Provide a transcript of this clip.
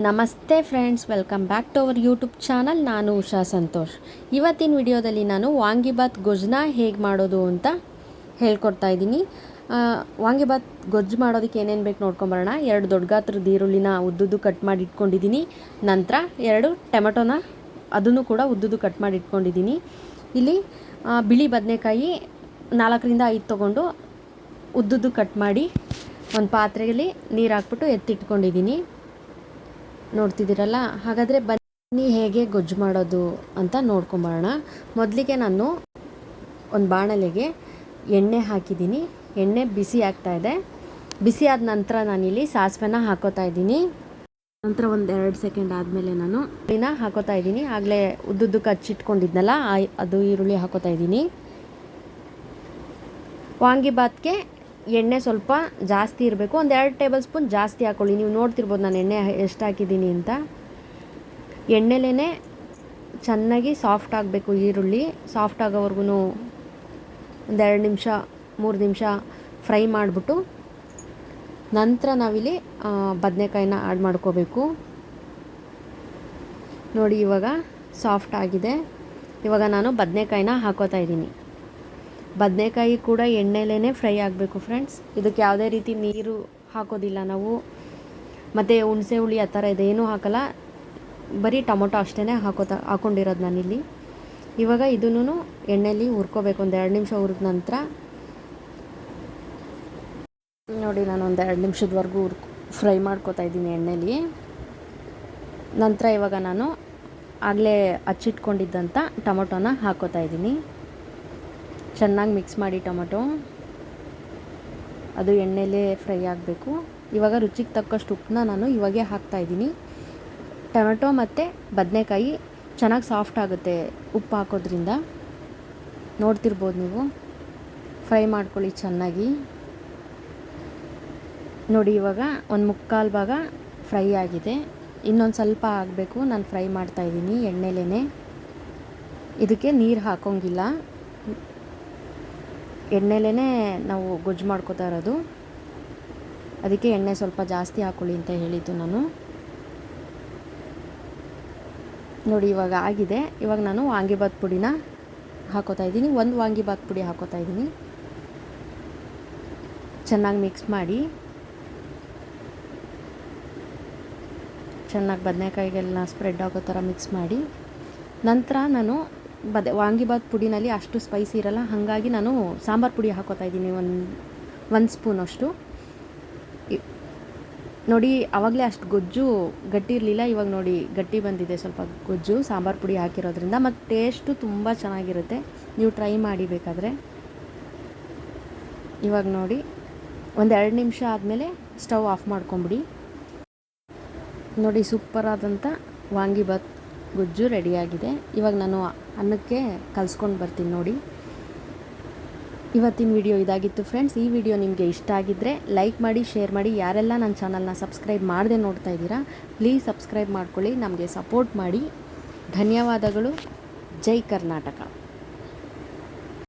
ನಮಸ್ತೆ friends, welcome back to our YouTube channel. ನಾನು ಉಷಾ ಸಂತೋಷ್. ಇವತ್ತಿನ ವಿಡಿಯೋದಲ್ಲಿ ನಾನು ವಾಂಗಿಬಾತ್ ಗೊಜ್ಜನ್ನ ಹೇಗೆ ಮಾಡೋದು ಅಂತ ಹೇಳ್ಕೊಡ್ತಾ ಇದ್ದೀನಿ. ವಾಂಗಿಬಾತ್ ಗೊಜ್ಜು ಮಾಡೋದಕ್ಕೆ ಏನೇನು ಬೇಕು ನೋಡ್ಕೊಂಬರೋಣ. 2 ದೊಡ್ಡ ಗಾತ್ರದ ಈರುಳ್ಳಿನ ಉದ್ದುದ್ದು ಕಟ್ ಮಾಡಿ ಇಟ್ಕೊಂಡಿದ್ದೀನಿ. ನಂತರ 2 ಟೊಮೆಟೊನ ಅದನ್ನು ಕೂಡ ಉದ್ದುದ್ದು ಕಟ್ ಮಾಡಿ ಇಟ್ಕೊಂಡಿದ್ದೀನಿ. ಇಲ್ಲಿ ಬಿಳಿ ಬದನೆಕಾಯಿ 4ರಿಂದ 5 ತೊಗೊಂಡು ಉದ್ದುದ್ದು ಕಟ್ ಮಾಡಿ ಒಂದು ಪಾತ್ರೆಯಲ್ಲಿ ನೀರು ಹಾಕ್ಬಿಟ್ಟು ಎತ್ತಿಟ್ಕೊಂಡಿದ್ದೀನಿ. ನೋಡ್ತಿದ್ದೀರಲ್ಲ. ಹಾಗಾದರೆ ಬನ್ನಿ ಹೇಗೆ ಗೊಜ್ಜು ಮಾಡೋದು ಅಂತ ನೋಡ್ಕೊಂಬರೋಣ. ಮೊದಲಿಗೆ ನಾನು ಒಂದು ಬಾಣಲೆಗೆ ಎಣ್ಣೆ ಹಾಕಿದ್ದೀನಿ. ಎಣ್ಣೆ ಬಿಸಿ ಆಗ್ತಾಯಿದೆ. ಬಿಸಿ ಆದ ನಂತರ ನಾನಿಲ್ಲಿ ಸಾಸಿವೆನ ಹಾಕೋತಾ ಇದ್ದೀನಿ. ನಂತರ ಒಂದು 2 ಸೆಕೆಂಡ್ ಆದಮೇಲೆ ನಾನು ಈರುಳ್ಳಿನ ಹಾಕೋತಾ ಇದ್ದೀನಿ. ಆಗಲೇ ಉದ್ದುದ್ದು ಕಚ್ಚಿಟ್ಕೊಂಡಿದ್ನಲ್ಲ ಅದು ಈರುಳ್ಳಿ ಹಾಕೋತಾ ಇದ್ದೀನಿ. ವಾಂಗಿಬಾತ್ಗೆ ಎಣ್ಣೆ ಸ್ವಲ್ಪ ಜಾಸ್ತಿ ಇರಬೇಕು. ಒಂದು 2 ಟೇಬಲ್ ಸ್ಪೂನ್ ಜಾಸ್ತಿ ಹಾಕ್ಕೊಳ್ಳಿ. ನೀವು ನೋಡ್ತಿರ್ಬೋದು ನಾನು ಎಣ್ಣೆ ಎಷ್ಟು ಹಾಕಿದ್ದೀನಿ ಅಂತ. ಎಣ್ಣೆಲೇ ಚೆನ್ನಾಗಿ ಸಾಫ್ಟ್ ಆಗಬೇಕು ಈರುಳ್ಳಿ. ಸಾಫ್ಟ್ ಆಗೋವರೆಗೂ ಒಂದು 2 ನಿಮಿಷ 3 ನಿಮಿಷ ಫ್ರೈ ಮಾಡಿಬಿಟ್ಟು ನಂತರ ನಾವಿಲ್ಲಿ ಬದನೆಕಾಯಿನ ಆ್ಯಡ್ ಮಾಡ್ಕೋಬೇಕು. ನೋಡಿ, ಇವಾಗ ಸಾಫ್ಟ್ ಆಗಿದೆ. ಇವಾಗ ನಾನು ಬದನೆಕಾಯಿನ ಹಾಕೋತಾ ಇದ್ದೀನಿ. ಬದನೆಕಾಯಿ ಕೂಡ ಎಣ್ಣೆಲೇ ಫ್ರೈ ಆಗಬೇಕು ಫ್ರೆಂಡ್ಸ್. ಇದಕ್ಕೆ ಯಾವುದೇ ರೀತಿ ನೀರು ಹಾಕೋದಿಲ್ಲ ನಾವು, ಮತ್ತು ಹುಣಸೆ ಹುಳಿ ಆ ಥರ ಇದೇನೂ ಹಾಕಲ್ಲ. ಬರೀ ಟೊಮೊಟೊ ಅಷ್ಟೇ ಹಾಕ್ಕೊಂಡಿರೋದು ನಾನಿಲ್ಲಿ. ಇವಾಗ ಇದನ್ನು ಎಣ್ಣೆಲಿ ಹುರ್ಕೋಬೇಕು. ಒಂದು 2 ನಿಮಿಷ ಹುರಿದ ನಂತರ ನೋಡಿ, ನಾನು ಒಂದು 2 ನಿಮಿಷದವರೆಗೂ ಫ್ರೈ ಮಾಡ್ಕೋತಾ ಇದ್ದೀನಿ ಎಣ್ಣೆಲಿ. ನಂತರ ಇವಾಗ ನಾನು ಆಗಲೇ ಹಚ್ಚಿಟ್ಕೊಂಡಿದ್ದಂಥ ಟೊಮೊಟೊನ ಹಾಕೋತಾ ಇದ್ದೀನಿ. ಚೆನ್ನಾಗಿ ಮಿಕ್ಸ್ ಮಾಡಿ ಟೊಮೊಟೊ, ಅದು ಎಣ್ಣೆಲೇ ಫ್ರೈ ಆಗಬೇಕು. ಇವಾಗ ರುಚಿಗೆ ತಕ್ಕಷ್ಟು ಉಪ್ಪನ್ನ ನಾನು ಇವಾಗೇ ಹಾಕ್ತಾಯಿದ್ದೀನಿ. ಟೊಮೆಟೊ ಮತ್ತು ಬದನೆಕಾಯಿ ಚೆನ್ನಾಗಿ ಸಾಫ್ಟ್ ಆಗುತ್ತೆ ಉಪ್ಪು ಹಾಕೋದ್ರಿಂದ. ನೋಡ್ತಿರ್ಬೋದು ನೀವು. ಫ್ರೈ ಮಾಡ್ಕೊಳ್ಳಿ ಚೆನ್ನಾಗಿ. ನೋಡಿ, ಇವಾಗ ಒಂದು 3/4 ಭಾಗ ಫ್ರೈ ಆಗಿದೆ. ಇನ್ನೊಂದು ಸ್ವಲ್ಪ ಆಗಬೇಕು. ನಾನು ಫ್ರೈ ಮಾಡ್ತಾಯಿದ್ದೀನಿ ಎಣ್ಣೆಲೇ. ಇದಕ್ಕೆ ನೀರು ಹಾಕೋಂಗಿಲ್ಲ. ಎಣ್ಣೆಲೇ ನಾವು ಗೊಜ್ಜು ಮಾಡ್ಕೋತಾ ಇರೋದು. ಅದಕ್ಕೆ ಎಣ್ಣೆ ಸ್ವಲ್ಪ ಜಾಸ್ತಿ ಹಾಕ್ಕೊಳ್ಳಿ ಅಂತ ಹೇಳಿದ್ದು ನಾನು. ನೋಡಿ, ಇವಾಗ ಆಗಿದೆ. ಇವಾಗ ನಾನು ವಾಂಗಿಬಾತ್ ಪುಡಿನ ಹಾಕೋತಾ ಇದ್ದೀನಿ. 1 ವಾಂಗಿಬಾತ್ ಪುಡಿ ಹಾಕೋತಾ ಇದ್ದೀನಿ. ಚೆನ್ನಾಗಿ ಮಿಕ್ಸ್ ಮಾಡಿ, ಚೆನ್ನಾಗಿ ಬದನೆಕಾಯಿಗೆಲ್ಲ ಸ್ಪ್ರೆಡ್ ಆಗೋ ಥರ ಮಿಕ್ಸ್ ಮಾಡಿ ನಂತರ ನಾನು ವಾಂಗಿಬಾತ್ ಪುಡಿನಲ್ಲಿ ಅಷ್ಟು ಸ್ಪೈಸಿ ಇರಲ್ಲ. ಹಾಗಾಗಿ ನಾನು ಸಾಂಬಾರು ಪುಡಿ ಹಾಕೋತಾ ಇದ್ದೀನಿ. ಒಂದು ಸ್ಪೂನ್ ಅಷ್ಟು. ನೋಡಿ, ಆವಾಗಲೇ ಅಷ್ಟು ಗೊಜ್ಜು ಗಟ್ಟಿ ಇರಲಿಲ್ಲ. ಇವಾಗ ನೋಡಿ ಗಟ್ಟಿ ಬಂದಿದೆ ಸ್ವಲ್ಪ ಗೊಜ್ಜು, ಸಾಂಬಾರು ಪುಡಿ ಹಾಕಿರೋದ್ರಿಂದ. ಮತ್ತು ಟೇಸ್ಟು ತುಂಬ ಚೆನ್ನಾಗಿರುತ್ತೆ. ನೀವು ಟ್ರೈ ಮಾಡಿ ಬೇಕಾದರೆ. ಇವಾಗ ನೋಡಿ, ಒಂದು 2 ನಿಮಿಷ ಆದಮೇಲೆ ಸ್ಟವ್ ಆಫ್ ಮಾಡ್ಕೊಂಬಿಡಿ. ನೋಡಿ, ಸೂಪರಾದಂಥ ವಾಂಗಿಬಾತ್ ಗೊಜ್ಜು ರೆಡಿಯಾಗಿದೆ. ಇವಾಗ ನಾನು ಅನ್ನಕ್ಕೆ ಕಲಿಸ್ಕೊಂಡು ಬರ್ತೀನಿ. ನೋಡಿ, ಇವತ್ತಿನ ವಿಡಿಯೋ ಇದಾಗಿತ್ತು ಫ್ರೆಂಡ್ಸ್. ಈ ವಿಡಿಯೋ ನಿಮಗೆ ಇಷ್ಟ ಆಗಿದ್ದರೆ ಲೈಕ್ ಮಾಡಿ, ಶೇರ್ ಮಾಡಿ. ಯಾರೆಲ್ಲ ನನ್ನ ಚಾನಲ್ನ ಸಬ್ಸ್ಕ್ರೈಬ್ ಮಾಡದೆ ನೋಡ್ತಾ ಇದ್ದೀರಾ, ಪ್ಲೀಸ್ ಸಬ್ಸ್ಕ್ರೈಬ್ ಮಾಡ್ಕೊಳ್ಳಿ, ನಮಗೆ ಸಪೋರ್ಟ್ ಮಾಡಿ. ಧನ್ಯವಾದಗಳು. ಜೈ ಕರ್ನಾಟಕ.